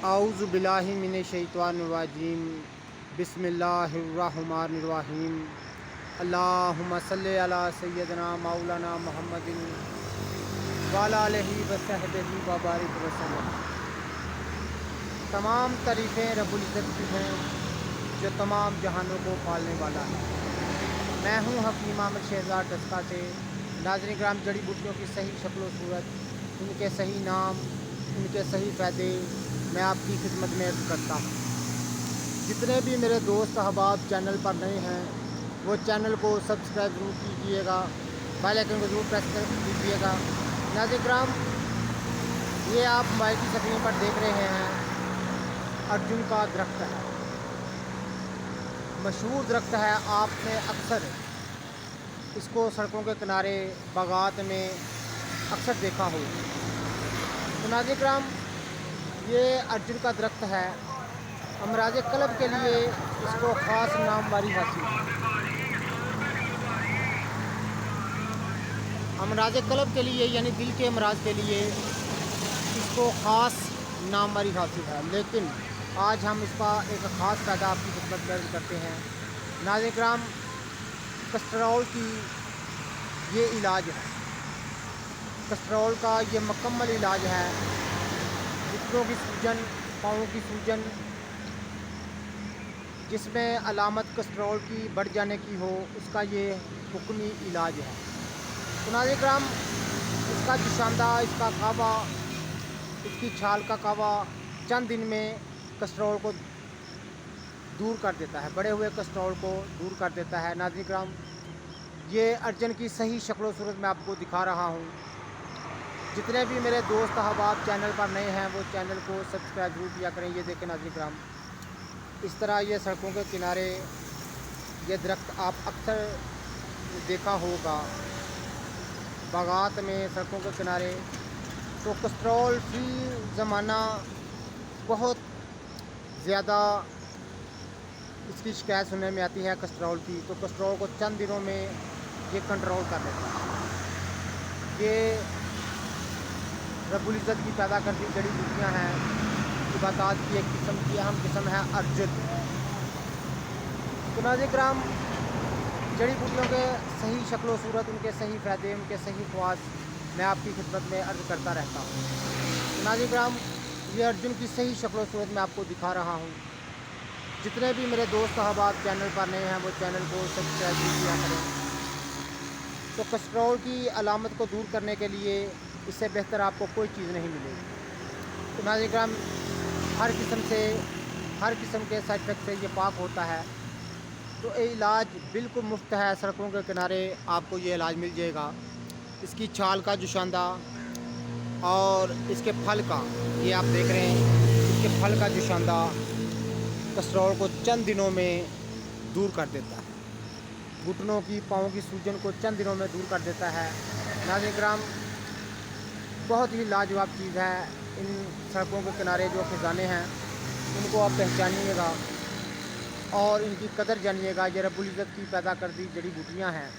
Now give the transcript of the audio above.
आऊज़ु बिल्लाहि मिनश्शैतानिर्रजीम बिस्मिल्लाहिर्रहमानिर्रहीम अल्लाहुम्मा सल्लि अला सय्यदना मौलाना मुहम्मदिन व अला आलिहि व सहबिहि व बारिक वसल्लम। तमाम तारीफ़ें रब्बुल इज़्ज़त की हैं जो तमाम जहानों को पालने वाला है। मैं हूँ हकीम आमिर शहज़ाद डस्का से। नाज़रीन किराम, जड़ी बूटियों की सही शक्ल व सूरत, इनके सही नाम, इनके सही फ़ायदे मैं आपकी खिदमत में अर्ज़ करता हूँ। जितने भी मेरे दोस्त अहबाब चैनल पर नए हैं वो चैनल को सब्सक्राइब ज़रूर कीजिएगा, बेल आइकन को ज़रूर प्रेस कर दीजिएगा। नाज़रीन किराम, ये आप मोबाइल की स्क्रीन पर देख रहे हैं अर्जुन का दरख्त है। मशहूर दरख्त है, आपने अक्सर इसको सड़कों के किनारे बागात में अक्सर देखा हो। तो नाज़रीन किराम, ये अर्जुन का दरख्त है। अमराज क़ल्ब के लिए इसको ख़ास नामवारी हासिल है। अमराज क़ल्ब के लिए यानी दिल के अमराज के लिए इसको ख़ास नामवारी हासिल है। लेकिन आज हम इसका एक ख़ास फ़ायदा आपकी खिदमत में अर्ज़ करते हैं। नाज़रीन किराम, कोलेस्ट्रॉल की ये इलाज है। कोलेस्ट्रॉल का ये मुकम्मल इलाज है। घुटनों की सूजन, पाँवों की सूजन, जिसमें अलामत कोलेस्ट्रॉल की बढ़ जाने की हो, उसका ये हुक्मी इलाज है। तो नाज़रीन किराम, इसका जुशांदा, इसका कहवा, इसकी छाल का कहवा चंद दिन में कोलेस्ट्रॉल को दूर कर देता है, बढ़े हुए कोलेस्ट्रॉल को दूर कर देता है। नाज़रीन किराम, ये अर्जुन की सही शक्ल सूरत मैं आपको दिखा रहा हूँ। जितने भी मेरे दोस्त अहबाब चैनल पर नए हैं वो चैनल को सब्सक्राइब ज़रूर किया करें। ये देखें नाज़रीन किराम, इस तरह ये सड़कों के किनारे ये दरख्त आप अक्सर देखा होगा बागात में, सड़कों के किनारे। तो कोलेस्ट्रॉल फ्री ज़माना बहुत ज़्यादा इसकी शिकायत सुनने में आती है कोलेस्ट्रॉल की। तो कोलेस्ट्रॉल को चंद दिनों में ये कंट्रोल कर देता है। ये रब्बुल इज़्ज़त की पैदा करती जड़ी बूटियाँ हैं। इबादत की एक किस्म की अहम किस्म है अर्जुन। तो नाज़रीन किराम, जड़ी बूटियों के सही शक्ल व सूरत, उनके सही फ़ायदे, उनके सही ख़वास मैं आपकी खिदमत में अर्ज़ करता रहता हूँ। तो नाज़रीन किराम, ये अर्जुन की सही शक्ल व सूरत मैं आपको दिखा रहा हूँ। जितने भी मेरे दोस्त अहबाब चैनल पर नए हैं वो चैनल को सब्सक्राइब किया करें। तो कोलेस्ट्रॉल की अलामत को दूर करने के लिए इससे बेहतर आपको कोई चीज़ नहीं मिलेगी। तो नाज़रीन किराम, हर किस्म के साइड इफ़ेक्ट से ये पाक होता है। तो ये इलाज बिल्कुल मुफ्त है। सड़कों के किनारे आपको ये इलाज मिल जाएगा। इसकी छाल का जुशांदा और इसके फल का, ये आप देख रहे हैं, इसके फल का जुशांदा कोलेस्ट्रॉल को चंद दिनों में दूर कर देता है। घुटनों की, पाँवों की सूजन को चंद दिनों में दूर कर देता है। नाज़रीन किराम, बहुत ही लाजवाब चीज़ है। इन सड़कों के किनारे जो खजाने हैं उनको आप पहचानिएगा और इनकी कदर जानिएगा। ये रब्बुल इज़्ज़त की पैदा कर दी जड़ी बूटियाँ हैं।